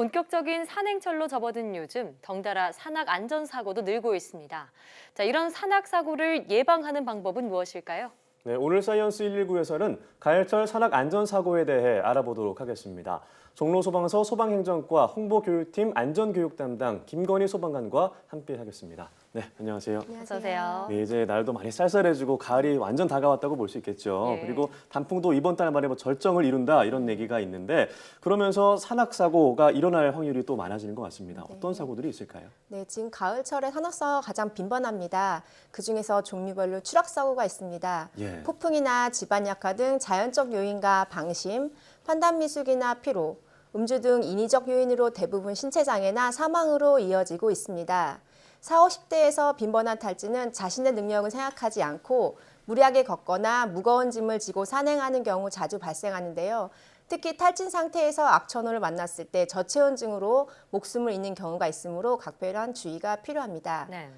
본격적인 산행철로 접어든 요즘 덩달아 산악 안전사고도 늘고 있습니다. 자, 이런 산악 사고를 예방하는 방법은 무엇일까요? 네, 오늘 사이언스 119에서는 가을철 산악 안전사고에 대해 알아보도록 하겠습니다. 종로소방서 소방행정과 홍보교육팀 안전교육 담당 김건희 소방관과 함께 하겠습니다. 네, 안녕하세요. 어서 오세요. 네, 이제 날도 많이 쌀쌀해지고 가을이 완전 다가왔다고 볼 수 있겠죠. 예. 그리고 단풍도 이번 달 말에 절정을 이룬다 이런 얘기가 있는데 그러면서 산악 사고가 일어날 확률이 또 많아지는 것 같습니다. 어떤 사고들이 있을까요? 네, 지금 가을철에 산악사고가 가장 빈번합니다. 그중에서 종류별로 추락사고가 있습니다. 예. 폭풍이나 집안 약화 등 자연적 요인과 방심, 판단 미숙이나 피로, 음주 등 인위적 요인으로 대부분 신체 장애나 사망으로 이어지고 있습니다. 40, 50대에서 빈번한 탈진은 자신의 능력을 생각하지 않고 무리하게 걷거나 무거운 짐을 지고 산행하는 경우 자주 발생하는데요. 특히 탈진 상태에서 악천후를 만났을 때 저체온증으로 목숨을 잃는 경우가 있으므로 각별한 주의가 필요합니다. 네.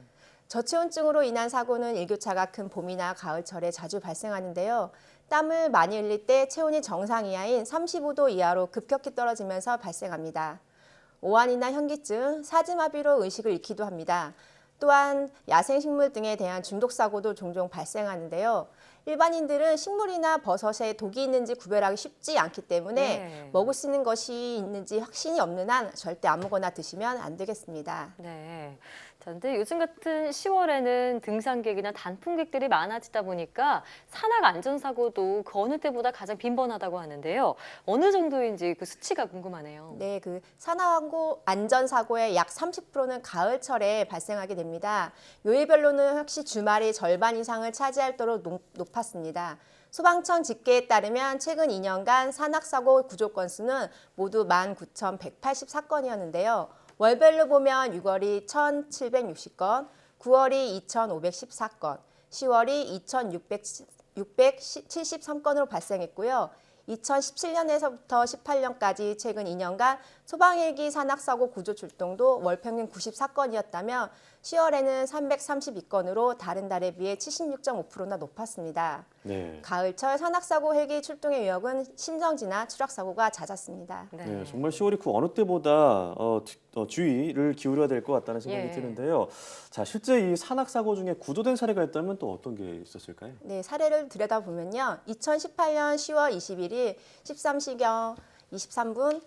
저체온증으로 인한 사고는 일교차가 큰 봄이나 가을철에 자주 발생하는데요. 땀을 많이 흘릴 때 체온이 정상 이하인 35도 이하로 급격히 떨어지면서 발생합니다. 오한이나 현기증, 사지마비로 의식을 잃기도 합니다. 또한 야생식물 등에 대한 중독사고도 종종 발생하는데요. 일반인들은 식물이나 버섯에 독이 있는지 구별하기 쉽지 않기 때문에 네. 먹을 수 있는 것이 있는지 확신이 없는 한 절대 아무거나 드시면 안 되겠습니다. 네. 자, 근데 요즘 같은 10월에는 등산객이나 단풍객들이 많아지다 보니까 산악 안전사고도 그 어느 때보다 가장 빈번하다고 하는데요. 어느 정도인지 그 수치가 궁금하네요. 네, 그 산악고 안전사고의 약 30%는 가을철에 발생하게 됩니다. 요일별로는 혹시 주말이 절반 이상을 차지할 도록 높았습니다. 소방청 집계에 따르면 최근 2년간 산악사고 구조 건수는 모두 19,180사건이었는데요. 월별로 보면 6월이 1,760건, 9월이 2,514건, 10월이 2,673건으로 발생했고요. 2017년에서부터 18년까지 최근 2년간 소방헬기 산악사고 구조 출동도 월 평균 94건이었다며 10월에는 332건으로 다른 달에 비해 76.5%나 높았습니다. 네. 가을철 산악사고 헬기 출동의 위력은 심정지나 추락사고가 잦았습니다. 네, 정말 10월이 그 어느 때보다 주의를 기울여야 될 것 같다는 생각이 예. 드는데요. 자, 실제 이 산악 사고 중에 구조된 사례가 있다면 또 어떤 게 있었을까요? 네, 사례를 들여다보면요. 2018년 10월 21일 13시경 23분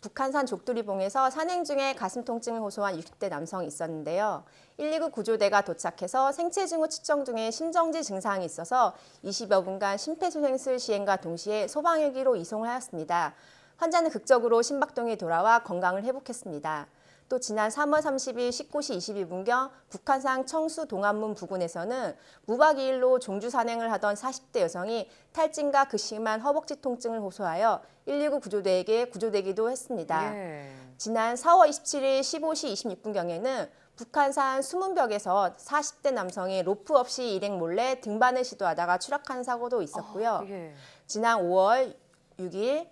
북한산 족두리봉에서 산행 중에 가슴 통증을 호소한 60대 남성이 있었는데요. 119 구조대가 도착해서 생체 징후 측정 중에 심정지 증상이 있어서 20여 분간 심폐소생술 시행과 동시에 소방헬기로 이송을 하였습니다. 환자는 극적으로 심박동이 돌아와 건강을 회복했습니다. 또 지난 3월 30일 19시 22분경 북한산 청수 동안문 부근에서는 무박 2일로 종주 산행을 하던 40대 여성이 탈진과 극심한 허벅지 통증을 호소하여 119 구조대에게 구조되기도 했습니다. 예. 지난 4월 27일 15시 26분경에는 북한산 수문벽에서 40대 남성이 로프 없이 일행 몰래 등반을 시도하다가 추락한 사고도 있었고요. 예. 지난 5월 6일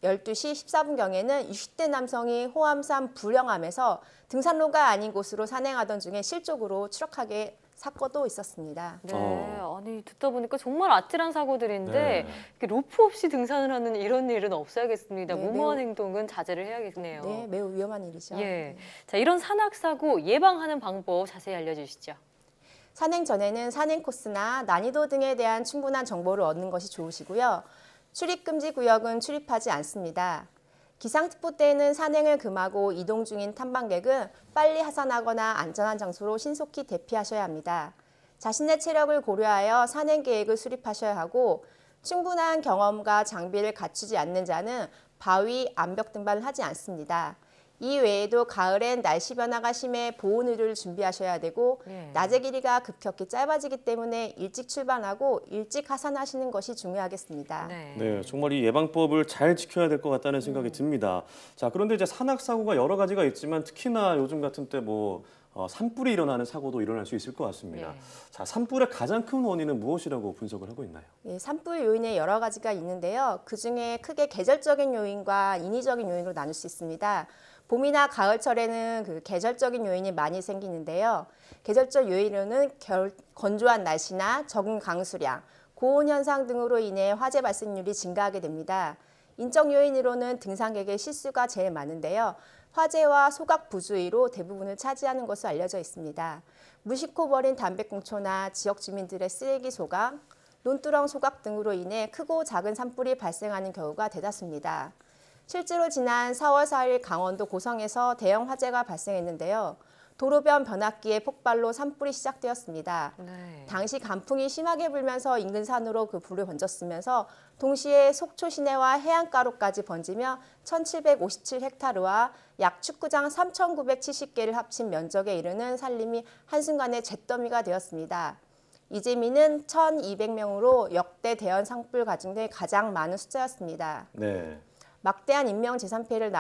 12시 14분경에는 60대 남성이 호암산 불영암에서 등산로가 아닌 곳으로 산행하던 중에 실족으로 추락하게 사고도 있었습니다. 네, 어. 아니 듣다 보니까 정말 아찔한 사고들인데 네. 이렇게 로프 없이 등산을 하는 이런 일은 없어야겠습니다. 네, 무모한 매우- 행동은 자제를 해야겠네요. 네, 매우 위험한 일이죠. 예. 자, 이런 산악 사고 예방하는 방법 자세히 알려주시죠. 산행 전에는 산행 코스나 난이도 등에 대한 충분한 정보를 얻는 것이 좋으시고요. 출입금지 구역은 출입하지 않습니다. 기상특보 때에는 산행을 금하고 이동 중인 탐방객은 빨리 하산하거나 안전한 장소로 신속히 대피하셔야 합니다. 자신의 체력을 고려하여 산행 계획을 수립하셔야 하고 충분한 경험과 장비를 갖추지 않는 자는 바위, 암벽 등반을 하지 않습니다. 이 외에도 가을엔 날씨 변화가 심해 보온 의류를 준비하셔야 되고 예. 낮의 길이가 급격히 짧아지기 때문에 일찍 출발하고 일찍 하산하시는 것이 중요하겠습니다. 네. 네, 정말 이 예방법을 잘 지켜야 될 것 같다는 생각이 듭니다. 자, 그런데 이제 산악 사고가 여러 가지가 있지만 특히나 요즘 같은 때 산불이 일어나는 사고도 일어날 수 있을 것 같습니다. 예. 자, 산불의 가장 큰 원인은 무엇이라고 분석을 하고 있나요? 예, 산불 요인에 여러 가지가 있는데요. 그중에 크게 계절적인 요인과 인위적인 요인으로 나눌 수 있습니다. 봄이나 가을철에는 그 계절적인 요인이 많이 생기는데요. 계절적 요인으로는 건조한 날씨나 적은 강수량, 고온 현상 등으로 인해 화재 발생률이 증가하게 됩니다. 인적 요인으로는 등산객의 실수가 제일 많은데요. 화재와 소각 부주의로 대부분을 차지하는 것으로 알려져 있습니다. 무심코 버린 담배꽁초나 지역 주민들의 쓰레기 소각, 논두렁 소각 등으로 인해 크고 작은 산불이 발생하는 경우가 대다수입니다. 실제로 지난 4월 4일 강원도 고성에서 대형 화재가 발생했는데요. 도로변 변압기의 폭발로 산불이 시작되었습니다. 네. 당시 강풍이 심하게 불면서 인근 산으로 그 불을 번졌으면서 동시에 속초 시내와 해안가로까지 번지며 1757헥타르와 약 축구장 3970개를 합친 면적에 이르는 산림이 한순간에 잿더미가 되었습니다. 이 재미는 1200명으로 역대 대형 산불 가중에 가장 많은 숫자였습니다. 네. 막대한 인명 재산 피해를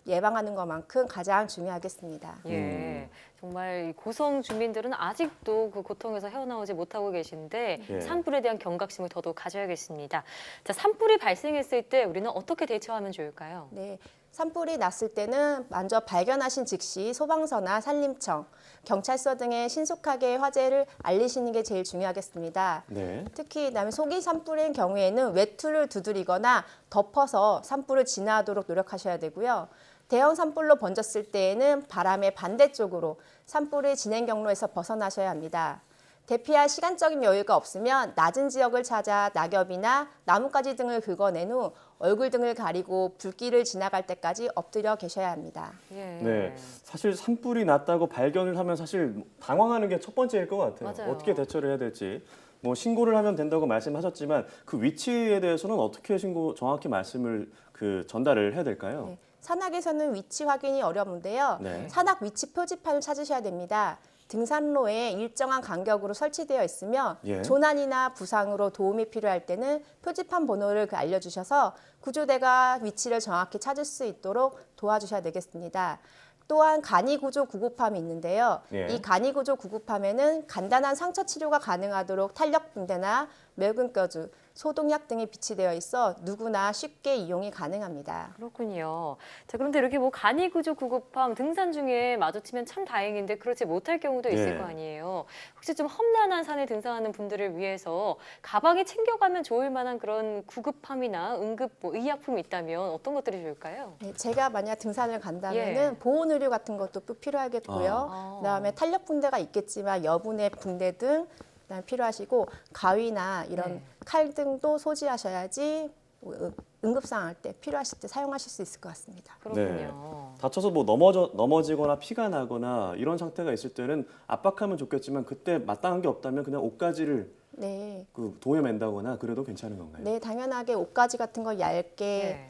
예방하는 것만큼 가장 중요하겠습니다. 예, 정말 이 고성 주민들은 아직도 그 고통에서 헤어나오지 못하고 계신데 예. 산불에 대한 경각심을 더더욱 가져야겠습니다. 자, 산불이 발생했을 때 우리는 어떻게 대처하면 좋을까요? 네, 산불이 났을 때는 먼저 발견하신 즉시 소방서나 산림청, 경찰서 등에 신속하게 화재를 알리시는 게 제일 중요하겠습니다. 네. 특히 그다음에 속이 산불인 경우에는 외투를 두드리거나 덮어서 산불을 진화하도록 노력하셔야 되고요. 대형 산불로 번졌을 때에는 바람의 반대쪽으로 산불의 진행 경로에서 벗어나셔야 합니다. 대피할 시간적인 여유가 없으면 낮은 지역을 찾아 낙엽이나 나뭇가지 등을 긁어낸 후 얼굴 등을 가리고 불길을 지나갈 때까지 엎드려 계셔야 합니다. 예. 네, 사실 산불이 났다고 발견을 하면 사실 당황하는 게 첫 번째일 것 같아요. 맞아요. 어떻게 대처를 해야 될지. 뭐 신고를 하면 된다고 말씀하셨지만 그 위치에 대해서는 어떻게 정확히 말씀을 전달을 해야 될까요? 네, 산악에서는 위치 확인이 어려운데요. 네. 산악 위치 표지판을 찾으셔야 됩니다. 등산로에 일정한 간격으로 설치되어 있으며 예. 조난이나 부상으로 도움이 필요할 때는 표지판 번호를 알려주셔서 구조대가 위치를 정확히 찾을 수 있도록 도와주셔야 되겠습니다. 또한 간이구조 구급함이 있는데요. 예. 이 간이구조 구급함에는 간단한 상처 치료가 가능하도록 탄력 붕대나 멸균 껴주, 소독약 등이 비치되어 있어 누구나 쉽게 이용이 가능합니다. 그렇군요. 자, 그런데 이렇게 뭐 간이구조 구급함 등산 중에 마주치면 참 다행인데 그렇지 못할 경우도 있을 네. 거 아니에요. 혹시 좀 험난한 산에 등산하는 분들을 위해서 가방에 챙겨가면 좋을 만한 그런 구급함이나 응급 뭐 의약품이 있다면 어떤 것들이 좋을까요? 네, 제가 만약 등산을 간다면은 예. 보온 의류 같은 것도 꼭 필요하겠고요. 아. 그다음에 탄력 붕대가 있겠지만 여분의 붕대 등 그다음에 필요하시고 가위나 이런 네. 칼 등도 소지하셔야지 응급 상황 때 필요하실 때 사용하실 수 있을 것 같습니다. 그렇군요. 다쳐서 뭐 넘어지거나 피가 나거나 이런 상태가 있을 때는 압박하면 좋겠지만 그때 마땅한 게 없다면 그냥 옷가지를 네, 도에 맨다거나 그래도 괜찮은 건가요? 네 당연하게 옷가지 같은 거 얇게 예.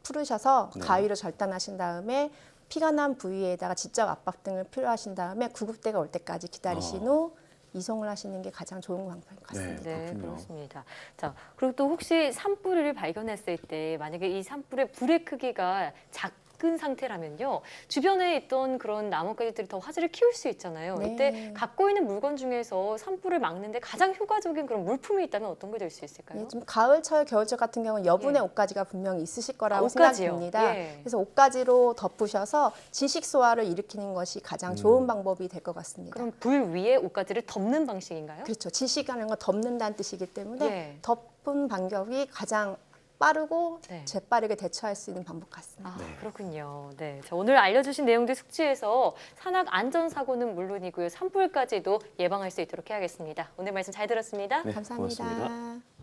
풀으셔서 네. 가위로 절단하신 다음에 피가 난 부위에다가 직접 압박 등을 필요하신 다음에 구급대가 올 때까지 기다리신 후 이송을 하시는 게 가장 좋은 방법인 것 같습니다. 네. 네, 그렇군요. 그렇습니다. 자, 그리고 또 혹시 산불을 발견했을 때 만약에 이 산불의 불의 크기가 작은 상태라면요. 주변에 있던 그런 나뭇가지들이 더 화재를 키울 수 있잖아요. 네. 이때 갖고 있는 물건 중에서 산불을 막는데 가장 효과적인 그런 물품이 있다면 어떤 게 될 수 있을까요? 네, 좀 가을철, 겨울철 같은 경우는 여분의 예. 옷가지가 분명히 있으실 거라고 옷가지요? 생각됩니다. 예. 그래서 옷가지로 덮으셔서 진식 소화를 일으키는 것이 가장 좋은 방법이 될 것 같습니다. 그럼 불 위에 옷가지를 덮는 방식인가요? 그렇죠. 진식하는 건 덮는다는 뜻이기 때문에 예. 덮은 반격이 가장 빠르고 네. 재빠르게 대처할 수 있는 방법 같습니다. 아, 네. 그렇군요. 네. 자, 오늘 알려주신 내용들 숙지해서 산악 안전사고는 물론이고요. 산불까지도 예방할 수 있도록 해야겠습니다. 오늘 말씀 잘 들었습니다. 네, 감사합니다. 고맙습니다.